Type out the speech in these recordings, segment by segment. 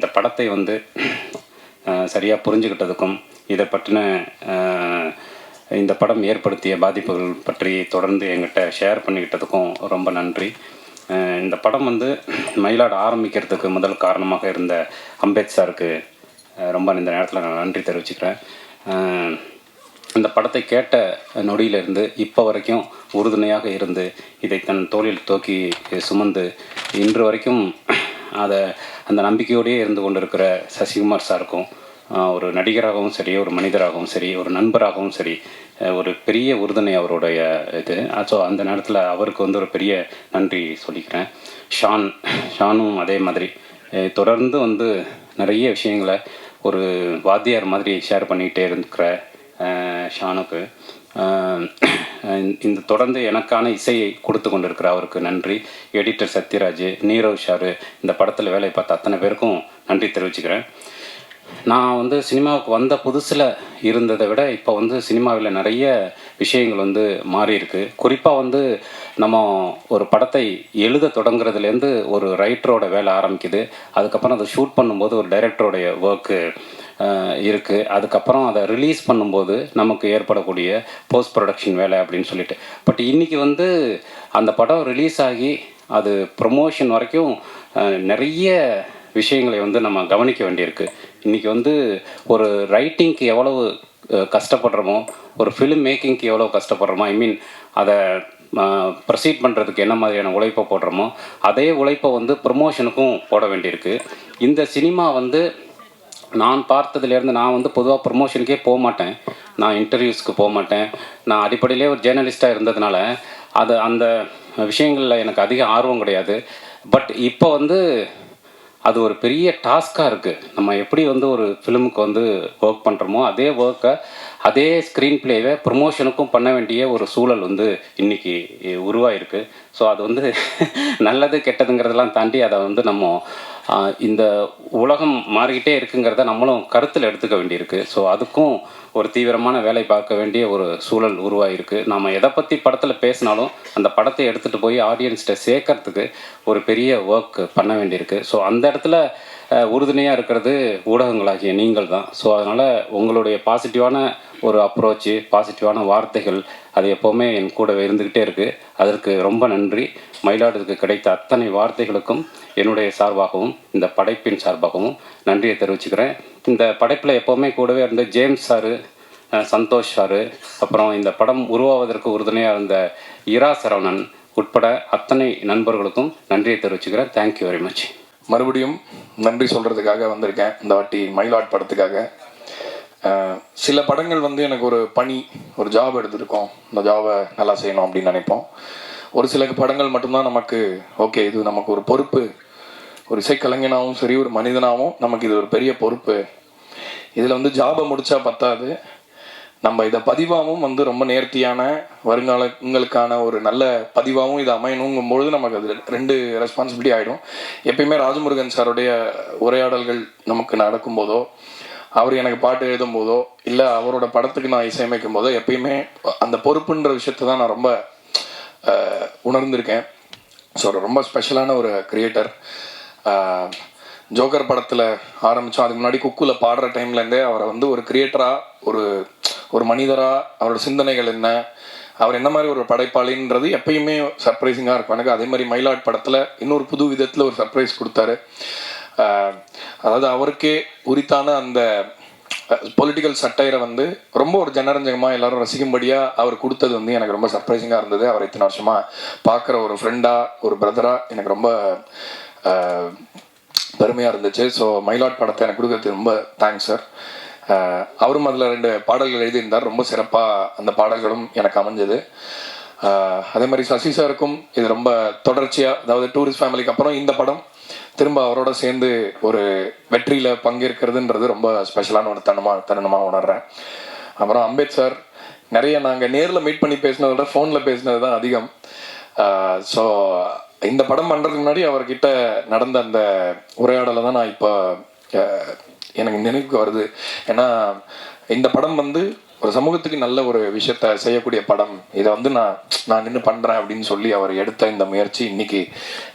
இந்த படத்தை வந்து சரியாக புரிஞ்சுக்கிட்டதுக்கும் இதை பற்றின இந்த படம் ஏற்படுத்திய பாதிப்புகள் பற்றி தொடர்ந்து எங்கிட்ட ஷேர் பண்ணிக்கிட்டதுக்கும் ரொம்ப நன்றி. இந்த படம் வந்து மயிலாட ஆரம்பிக்கிறதுக்கு முதல் காரணமாக இருந்த அம்பேத் சாருக்கு ரொம்ப இந்த நேரத்தில் நான் நன்றி தெரிவிச்சுக்கிறேன். இந்த படத்தை கேட்ட நொடியிலிருந்து இப்போ வரைக்கும் உறுதுணையாக இருந்து இதை தன் தோளில் தூக்கி சுமந்து இன்று வரைக்கும் அந்த நம்பிக்கையோடையே இருந்து கொண்டிருக்கிற சசிகுமார் சாருக்கும் ஒரு நடிகராகவும் சரி, ஒரு மனிதராகவும் சரி, ஒரு நண்பராகவும் சரி, ஒரு பெரிய உறுதுணை அவருடைய இது. ஸோ அந்த நேரத்தில் அவருக்கு வந்து ஒரு பெரிய நன்றி சொல்லிக்கிறேன். ஷானும் அதே மாதிரி தொடர்ந்து வந்து நிறைய விஷயங்களை ஒரு வாத்தியார் மாதிரி ஷேர் பண்ணிக்கிட்டே இருக்கிற ஷானுக்கு இந்த தொடர்ந்து எனக்கான இசையை கொடுத்து கொண்டிருக்கிற அவருக்கு நன்றி. எடிட்டர் சத்யராஜ், நீரவ் ஷாரு, இந்த படத்தில் வேலை பார்த்த அத்தனை பேருக்கும் நன்றி தெரிவிச்சுக்கிறேன். நான் வந்து சினிமாவுக்கு வந்த புதுசில் இருந்ததை விட இப்போ வந்து சினிமாவில் நிறைய விஷயங்கள் வந்து மாறி இருக்கு. குறிப்பாக வந்து நம்ம ஒரு படத்தை எழுத தொடங்குறதுலேருந்து ஒரு ரைட்டரோட வேலை ஆரம்பிக்குது. அதுக்கப்புறம் அதை ஷூட் பண்ணும்போது ஒரு டைரக்டருடைய ஒர்க்கு இருக்குது. அதுக்கப்புறம் அதை ரிலீஸ் பண்ணும்போது நமக்கு ஏற்படக்கூடிய போஸ்ட் ப்ரொடக்ஷன் வேலை அப்படின்னு சொல்லிட்டு. பட் இன்றைக்கி வந்து அந்த படம் ரிலீஸ் ஆகி அது ப்ரொமோஷன் வரைக்கும் நிறைய விஷயங்களை வந்து நம்ம கவனிக்க வேண்டியிருக்கு. இன்றைக்கி வந்து ஒரு ரைட்டிங்க்கு எவ்வளவு கஷ்டப்படுறோமோ, ஒரு ஃபிலிம் மேக்கிங்க்கு எவ்வளோ கஷ்டப்படுறோமோ, அதை ப்ரொசீட் பண்ணுறதுக்கு என்ன மாதிரியான உழைப்பை போடுறோமோ அதே உழைப்பை வந்து ப்ரொமோஷனுக்கும் போட வேண்டியிருக்கு. இந்த சினிமா வந்து நான் பார்த்ததுலேருந்து, நான் வந்து பொதுவாக ப்ரொமோஷனுக்கே போக மாட்டேன், நான் இன்டர்வியூஸ்க்கு போக மாட்டேன். நான் அடிப்படையிலே ஒரு ஜேர்னலிஸ்ட்டாக இருந்ததுனால அந்த விஷயங்களில் எனக்கு அதிக ஆர்வம் கிடையாது. பட் இப்போ வந்து அது ஒரு பெரிய டாஸ்காக இருக்குது. நம்ம எப்படி வந்து ஒரு ஃபிலிமுக்கு வந்து ஒர்க் பண்ணுறோமோ அதே ஒர்க்கை, அதே ஸ்க்ரீன் பிளேவை ப்ரொமோஷனுக்கும் பண்ண வேண்டிய ஒரு சூழல் வந்து இன்றைக்கி உருவாயிருக்கு. ஸோ அது வந்து நல்லது கெட்டதுங்கிறதெல்லாம் தாண்டி அதை வந்து நம்ம இந்த உலகம் மாறிக்கிட்டே இருக்குங்கிறத நம்மளும் கருத்தில் எடுத்துக்க வேண்டியிருக்கு. ஸோ அதுக்கும் ஒரு தீவிரமான வேலை பார்க்க வேண்டிய ஒரு சூழல் உருவாகிருக்கு. நாம் எதை பற்றி படத்தில் பேசினாலும் அந்த படத்தை எடுத்துகிட்டு போய் ஆடியன்ஸ்கிட்ட சேர்க்கறதுக்கு ஒரு பெரிய ஒர்க் பண்ண வேண்டியிருக்கு. ஸோ அந்த இடத்துல உறுதுணையாக இருக்கிறது ஊடகங்களாகிய நீங்கள் தான். ஸோ அதனால் உங்களுடைய பாசிட்டிவான ஒரு அப்ரோச்சு, பாசிட்டிவான வார்த்தைகள் அது எப்போவுமே என் கூட இருந்துக்கிட்டே இருக்குது. அதற்கு ரொம்ப நன்றி. மயிலாடுதுக்கு கிடைத்த அத்தனை வார்த்தைகளுக்கும் என்னுடைய சார்பாகவும் இந்த படைப்பின் சார்பாகவும் நன்றியை தெரிவிச்சுக்கிறேன். இந்த படைப்பில் எப்போவுமே கூடவே இருந்த ஜேம்ஸ் சாரு, சந்தோஷ் சாரு, அப்புறம் இந்த படம் உருவாவதற்கு உறுதுணையாக இருந்த இரா சரவணன் உட்பட அத்தனை நண்பர்களுக்கும் நன்றியை தெரிவிச்சுக்கிறேன். Thank you very much. மறுபடியும் நன்றி சொல்கிறதுக்காக வந்திருக்கேன் இந்த வாட்டி மயிலாட் படத்துக்காக. சில படங்கள் வந்து எனக்கு ஒரு பணி, ஒரு ஜாப் எடுத்துருக்கோம், இந்த ஜாபை நல்லா செய்யணும் அப்படின்னு நினைப்போம். ஒரு சில படங்கள் மட்டும்தான் நமக்கு ஓகே, இது நமக்கு ஒரு பொறுப்பு, ஒரு இசைக்கலைஞனாகவும் சரி, ஒரு மனிதனாகவும் நமக்கு இது ஒரு பெரிய பொறுப்பு. இதில் வந்து ஜாபை முடித்தா பத்தாது, நம்ம இதை பதிவாகவும் வந்து ரொம்ப நேர்த்தியான வருங்காலங்களுக்கான ஒரு நல்ல பதிவாகவும் இது அமையணுங்கும் பொழுது நமக்கு அது ரெண்டு ரெஸ்பான்சிபிலிட்டி ஆகிடும். எப்பயுமே ராஜமுருகன் சாருடைய உரையாடல்கள் நமக்கு நடக்கும்போதோ, அவர் எனக்கு பாட்டு எழுதும் போதோ, இல்லை அவரோட படத்துக்கு நான் இசையமைக்கும் போதோ எப்பயுமே அந்த பொறுப்புன்ற விஷயத்தை தான் நான் ரொம்ப உணர்ந்திருக்கேன். ஸோ ரொம்ப ஸ்பெஷலான ஒரு கிரியேட்டர். ஜோக்கர் படத்தில் ஆரம்பித்தோம், அதுக்கு முன்னாடி குக்குவில் பாடுற டைம்லேருந்தே அவரை வந்து ஒரு கிரியேட்டராக, ஒரு மனிதராக, அவரோட சிந்தனைகள் என்ன, அவர் என்ன மாதிரி ஒரு படைப்பாளின்றது எப்பயுமே சர்ப்ரைசிங்காக இருக்கும் எனக்கு. அதே மாதிரி மயிலாட் படத்தில் இன்னொரு புது விதத்தில் ஒரு சர்ப்ரைஸ் கொடுத்தாரு. அதாவது அவருக்கே உரித்தான அந்த பொலிட்டிக்கல் சட்டையரை வந்து ரொம்ப ஒரு ஜனரஞ்சகமாக எல்லாரும் ரசிக்கும்படியாக அவர் கொடுத்தது வந்து எனக்கு ரொம்ப சர்ப்ரைசிங்காக இருந்தது. அவர் இத்தனை வருஷமாக பார்க்குற ஒரு ஃப்ரெண்டாக, ஒரு பிரதராக எனக்கு ரொம்ப பெருமையாக இருந்துச்சு. ஸோ மயிலாட் படத்தை எனக்கு கொடுக்கறது ரொம்ப தேங்க்ஸ் சார். அவரும் அதில் 2 பாடல்கள் எழுதியிருந்தார், ரொம்ப சிறப்பாக அந்த பாடல்களும் எனக்கு அமைஞ்சது. அதே மாதிரி சசி சாருக்கும் இது ரொம்ப தொடர்ச்சியாக, அதாவது டூரிஸ்ட் ஃபேமிலிக்கு அப்புறம் இந்த படம் திரும்ப அவரோட சேர்ந்து ஒரு வெற்றியில் பங்கேற்கிறதுன்றது ரொம்ப ஸ்பெஷலான ஒரு தருணமாக உணர்றேன். அப்புறம் அம்பேத் சார், நிறைய நாங்கள் நேரில் மீட் பண்ணி பேசினதை விட ஃபோனில் பேசினது தான் அதிகம். ஸோ இந்த படம் பண்ணுறதுக்கு முன்னாடி அவர்கிட்ட நடந்த அந்த உரையாடலை தான் நான் இப்போ எனக்கு நினைவுக்கு வருது. ஏன்னா இந்த படம் வந்து ஒரு சமூகத்துக்கு நல்ல ஒரு விஷயத்த செய்யக்கூடிய படம், இதை வந்து நான் நின்று பண்ணுறேன் அப்படின்னு சொல்லி அவர் எடுத்த இந்த முயற்சி இன்னைக்கு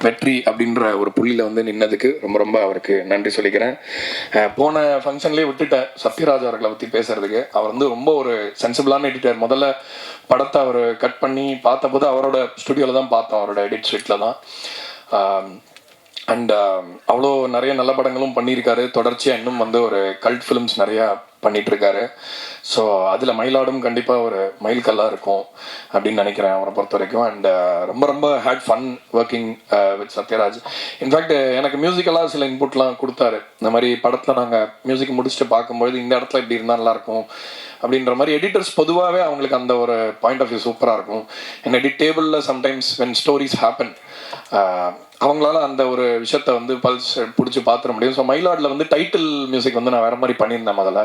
வெற்றி அப்படின்ற ஒரு புள்ளியில் வந்து நின்னதுக்கு ரொம்ப ரொம்ப அவருக்கு நன்றி சொல்லிக்கிறேன். போன ஃபங்க்ஷன்லேயே விட்டுட்டேன் சத்யராஜ் அவர்களை பற்றி பேசுறதுக்கு. அவர் வந்து ரொம்ப ஒரு சென்சிபிளான எடிட்டர். முதல்ல படத்தை அவர் கட் பண்ணி பார்த்தபோது அவரோட ஸ்டுடியோவில் தான் பார்த்தோம், அவரோட எடிட் ஸ்வீட்டில் தான். அண்ட் அவ்வளோ நிறைய நல்ல படங்களும் பண்ணியிருக்காரு. தொடர்ச்சியாக இன்னும் வந்து ஒரு கல்ட் ஃபிலிம்ஸ் நிறையா பண்ணிகிட்ருக்காரு. ஸோ அதில் மயிலாடும் கண்டிப்பாக ஒரு மைல்கல்லாக இருக்கும் அப்படின்னு நினைக்கிறேன் அவரை பொறுத்த வரைக்கும். அண்ட் ரொம்ப ரொம்ப had fun working with Sathyaraj. In fact எனக்கு மியூசிக்கலாக சில இன்புட்லாம் கொடுத்தாரு. இந்த மாதிரி படத்தில் நாங்கள் மியூசிக் முடிச்சுட்டு பார்க்கும்பொழுது இந்த இடத்துல இப்படி இருந்தால் நல்லாயிருக்கும் அப்படின்ற மாதிரி. எடிட்டர்ஸ் பொதுவாகவே அவங்களுக்கு அந்த ஒரு பாயிண்ட் ஆஃப் வியூ சூப்பராக இருக்கும். என் எடிட் டேபிளில் சம்டைம்ஸ் வென் ஸ்டோரிஸ் ஹேப்பன் அவங்களால அந்த ஒரு விஷயத்த வந்து பல்ஸ் பிடிச்சி பார்த்துட முடியும். ஸோ மயிலாடில் வந்து டைட்டில் மியூசிக் வந்து நான் வேறு மாதிரி பண்ணியிருந்தேன் முதல்ல.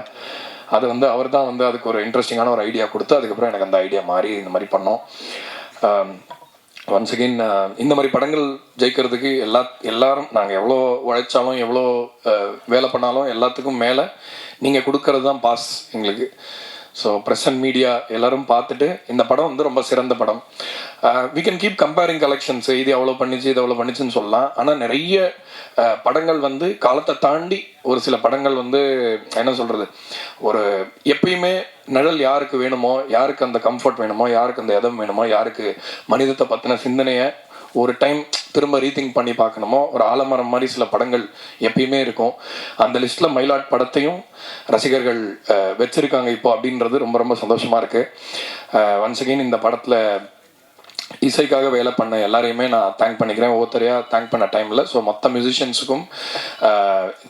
அது வந்து அவர் தான் வந்து அதுக்கு ஒரு இன்ட்ரெஸ்டிங்கான ஒரு ஐடியா கொடுத்து அதுக்கப்புறம் எனக்கு அந்த ஐடியா மாறி இந்த மாதிரி பண்ணோம். ஒன்ஸ் அகெயின் இந்த மாதிரி படங்கள் ஜெயிக்கிறதுக்கு எல்லாரும் நாங்கள் எவ்வளோ உழைச்சாலும் எவ்வளோ வேலை பண்ணாலும் எல்லாத்துக்கும் மேலே நீங்கள் கொடுக்கறது தான் பாஸ் எங்களுக்கு. ஸோ ப்ரெஸ் அண்ட் மீடியா எல்லாரும் பார்த்துட்டு இந்த படம் வந்து ரொம்ப சிறந்த படம். We can keep comparing collections, இது எவ்வளோ பண்ணிச்சு இது எவ்வளோ பண்ணிச்சுன்னு சொல்லலாம். ஆனால் நிறைய படங்கள் வந்து காலத்தை தாண்டி ஒரு சில படங்கள் வந்து என்ன சொல்கிறது, ஒரு எப்பயுமே நிழல் யாருக்கு வேணுமோ, யாருக்கு அந்த கம்ஃபர்ட் வேணுமோ, யாருக்கு அந்த இடம் வேணுமோ, யாருக்கு மனிதத்தை பற்றின சிந்தனையை ஒரு டைம் திரும்ப ரீதிங்க் பண்ணி பார்க்கணுமோ, ஒரு ஆலமரம் மாதிரி சில படங்கள் எப்பயுமே இருக்கும். அந்த லிஸ்ட்டில் மயிலாட் படத்தையும் ரசிகர்கள் வச்சிருக்காங்க இப்போ அப்படின்றது ரொம்ப ரொம்ப சந்தோஷமாக இருக்குது. ஒன்ஸ் அகெயின் இந்த படத்தில் இசைக்காக வேலை பண்ண எல்லாரையுமே நான் தேங்க் பண்ணிக்கிறேன். ஒவ்வொருத்தரையாக தேங்க் பண்ண டைமில். ஸோ மொத்த மியூசிஷியன்ஸுக்கும்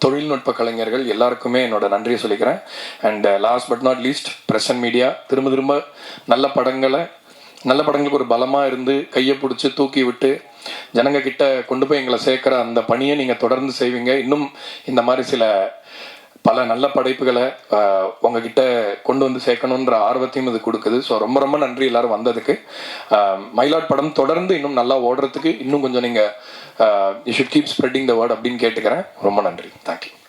தொழில்நுட்ப கலைஞர்கள் எல்லாருக்குமே என்னோட நன்றியை சொல்லிக்கிறேன். And last but not least press and media திரும்ப திரும்ப நல்ல படங்களுக்கு ஒரு பலமாக இருந்து கையை பிடிச்சி தூக்கி விட்டு ஜனங்க கிட்ட கொண்டு போய் எங்களை சேர்க்குற அந்த பணியை நீங்கள் தொடர்ந்து செய்வீங்க. இன்னும் இந்த மாதிரி பல நல்ல படைப்புகளை உங்ககிட்ட கொண்டு வந்து சேர்க்கணுன்ற ஆர்வத்தையும் இது கொடுக்குது. ஸோ ரொம்ப ரொம்ப நன்றி எல்லாரும் வந்ததுக்கு. மயிலாட் படம் தொடர்ந்து இன்னும் நல்லா ஓடுறதுக்கு இன்னும் கொஞ்சம் நீங்கள் you should keep spreading the word அப்படின்னு கேட்டுக்கிறேன். ரொம்ப நன்றி. தேங்க்யூ.